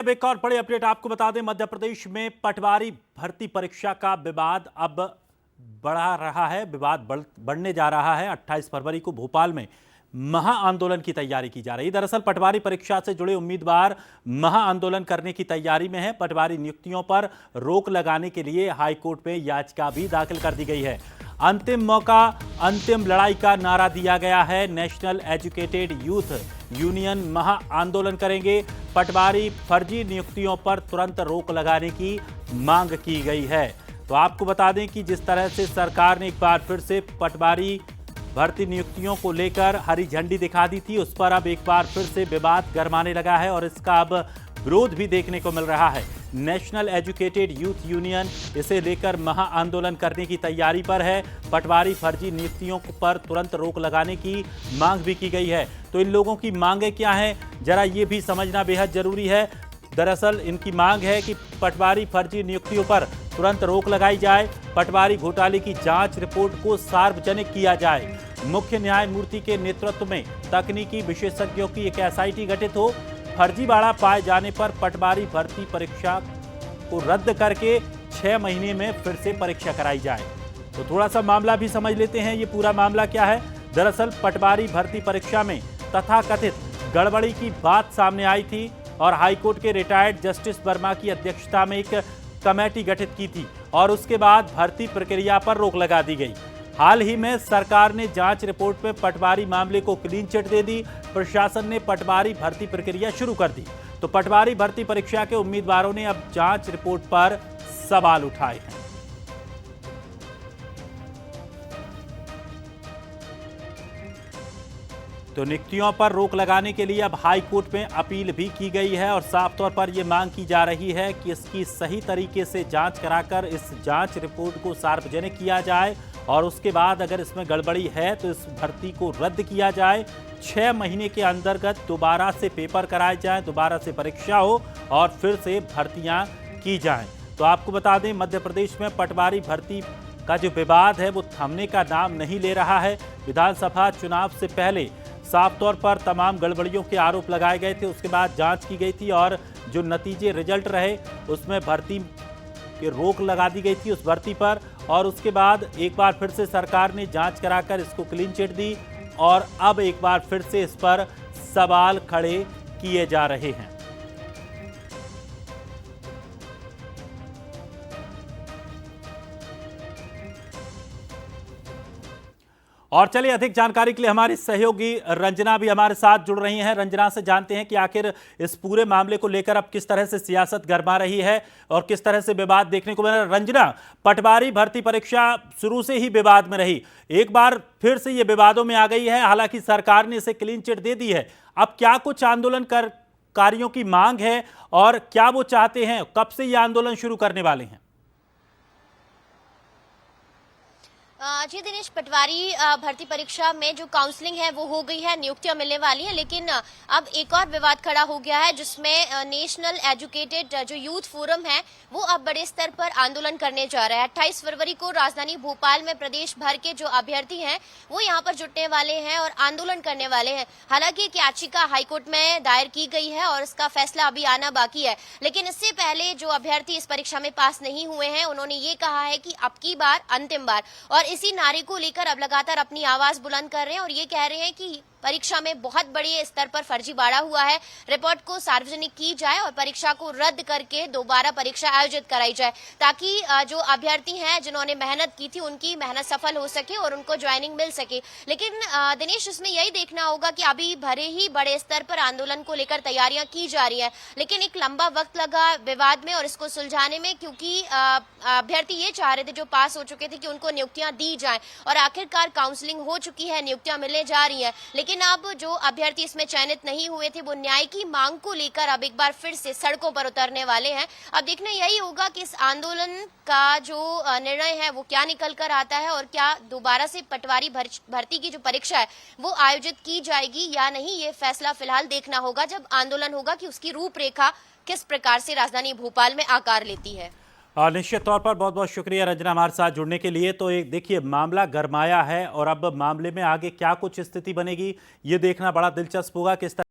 अब एक और बड़ी अपडेट आपको बता दें, मध्य प्रदेश में पटवारी भर्ती परीक्षा का विवाद अब बढ़ा रहा है। विवाद बढ़ने जा रहा है। 28 फरवरी को भोपाल में महाआंदोलन की तैयारी की जा रही है। दरअसल पटवारी परीक्षा से जुड़े उम्मीदवार महाआंदोलन करने की तैयारी में है। पटवारी नियुक्तियों पर रोक लगाने के लिए हाईकोर्ट में याचिका भी दाखिल कर दी गई है। अंतिम मौका, अंतिम लड़ाई का नारा दिया गया है। नेशनल एजुकेटेड यूथ यूनियन महाआंदोलन करेंगे। पटवारी फर्जी नियुक्तियों पर तुरंत रोक लगाने की मांग की गई है। तो आपको बता दें कि जिस तरह से सरकार ने एक बार फिर से पटवारी भर्ती नियुक्तियों को लेकर हरी झंडी दिखा दी थी, उस पर अब एक बार फिर से विवाद गरमाने लगा है और इसका अब विरोध भी देखने को मिल रहा है। नेशनल एजुकेटेड यूथ यूनियन इसे लेकर महाआंदोलन करने की तैयारी पर है। पटवारी फर्जी नियुक्तियों पर तुरंत रोक लगाने की मांग भी की गई है। तो इन लोगों की मांगें क्या हैं, जरा ये भी समझना बेहद जरूरी है। दरअसल इनकी मांग है कि पटवारी फर्जी नियुक्तियों पर तुरंत रोक लगाई जाए। पटवारी घोटाले की जांच रिपोर्ट को सार्वजनिक किया जाए। मुख्य न्यायमूर्ति के नेतृत्व में तकनीकी विशेषज्ञों की एक एसआईटी गठित हो। फर्जीवाड़ा पाए जाने पर पटवारी भर्ती परीक्षा को रद्द करके 6 महीने में फिर से परीक्षा कराई जाए। तो थोड़ा सा मामला भी समझ लेते हैं, ये पूरा मामला क्या है। दरअसल पटवारी भर्ती परीक्षा में तथाकथित गड़बड़ी की बात सामने आई थी और हाईकोर्ट के रिटायर्ड जस्टिस वर्मा की अध्यक्षता में एक कमेटी गठित की थी और उसके बाद भर्ती प्रक्रिया पर रोक लगा दी गई। हाल ही में सरकार ने जांच रिपोर्ट में पटवारी मामले को क्लीन चिट दे दी। प्रशासन ने पटवारी भर्ती प्रक्रिया शुरू कर दी। तो पटवारी भर्ती परीक्षा के उम्मीदवारों ने अब जांच रिपोर्ट पर सवाल उठाए हैं। तो नियुक्तियों पर रोक लगाने के लिए अब हाई कोर्ट में अपील भी की गई है और साफ तौर पर यह मांग की जा रही है कि इसकी सही तरीके से जांच कराकर इस जांच रिपोर्ट को सार्वजनिक किया जाए और उसके बाद अगर इसमें गड़बड़ी है तो इस भर्ती को रद्द किया जाए। 6 महीने के अंतर्गत दोबारा से पेपर कराए जाएं, दोबारा से परीक्षा हो और फिर से भर्तियां की जाएं। तो आपको बता दें, मध्य प्रदेश में पटवारी भर्ती का जो विवाद है वो थमने का नाम नहीं ले रहा है। विधानसभा चुनाव से पहले साफ तौर पर तमाम गड़बड़ियों के आरोप लगाए गए थे, उसके बाद जांच की गई थी और जो नतीजे रिजल्ट रहे उसमें भर्ती की रोक लगा दी गई थी उस भर्ती पर। और उसके बाद एक बार फिर से सरकार ने जांच कराकर इसको क्लीन चिट दी और अब एक बार फिर से इस पर सवाल खड़े किए जा रहे हैं। और चलिए, अधिक जानकारी के लिए हमारी सहयोगी रंजना भी हमारे साथ जुड़ रही हैं। रंजना से जानते हैं कि आखिर इस पूरे मामले को लेकर अब किस तरह से सियासत गरमा रही है और किस तरह से विवाद देखने को मिल रहा है। रंजना, पटवारी भर्ती परीक्षा शुरू से ही विवाद में रही, एक बार फिर से ये विवादों में आ गई है। हालांकि सरकार ने इसे क्लीन चिट दे दी है। अब क्या कुछ आंदोलनकारियों की मांग है और क्या वो चाहते हैं, कब से ये आंदोलन शुरू करने वाले हैं? जी दिनेश, पटवारी भर्ती परीक्षा में जो काउंसलिंग है वो हो गई है, नियुक्तियां मिलने वाली हैं, लेकिन अब एक और विवाद खड़ा हो गया है जिसमें नेशनल एजुकेटेड जो यूथ फोरम है वो अब बड़े स्तर पर आंदोलन करने जा रहा है। 28 फरवरी को राजधानी भोपाल में प्रदेश भर के जो अभ्यर्थी हैं वो यहाँ पर जुटने वाले हैं और आंदोलन करने वाले हैं। हालांकि एक याचिका हाईकोर्ट में दायर की गई है और इसका फैसला अभी आना बाकी है, लेकिन इससे पहले जो अभ्यर्थी इस परीक्षा में पास नहीं हुए हैं उन्होंने ये कहा है कि अब की बार अंतिम बार, और इसी नारे को लेकर अब लगातार अपनी आवाज बुलंद कर रहे हैं और ये कह रहे हैं कि परीक्षा में बहुत बड़े स्तर पर फर्जीवाड़ा हुआ है, रिपोर्ट को सार्वजनिक की जाए और परीक्षा को रद्द करके दोबारा परीक्षा आयोजित कराई जाए, ताकि जो अभ्यर्थी हैं जिन्होंने मेहनत की थी उनकी मेहनत सफल हो सके और उनको ज्वाइनिंग मिल सके। लेकिन दिनेश, इसमें यही देखना होगा कि अभी भले ही बड़े स्तर पर आंदोलन को लेकर तैयारियां की जा रही है, लेकिन एक लंबा वक्त लगा विवाद में और इसको सुलझाने में, क्योंकि अभ्यर्थी ये चाह रहे थे जो पास हो चुके थे कि उनको नियुक्तियां दी जाए और आखिरकार काउंसलिंग हो चुकी है, नियुक्तियां मिलने जा रही है। लेकिन अब जो अभ्यर्थी इसमें चयनित नहीं हुए थे वो न्याय की मांग को लेकर अब एक बार फिर से सड़कों पर उतरने वाले हैं। अब देखना यही होगा कि इस आंदोलन का जो निर्णय है वो क्या निकल कर आता है और क्या दोबारा से पटवारी भर्ती की जो परीक्षा है वो आयोजित की जाएगी या नहीं। ये फैसला फिलहाल देखना होगा जब आंदोलन होगा कि उसकी रूपरेखा किस प्रकार से राजधानी भोपाल में आकार लेती है। निश्चित तौर पर बहुत बहुत शुक्रिया रंजना हमारे साथ जुड़ने के लिए। तो एक देखिए, मामला गरमाया है और अब मामले में आगे क्या कुछ स्थिति बनेगी ये देखना बड़ा दिलचस्प होगा। किस तरह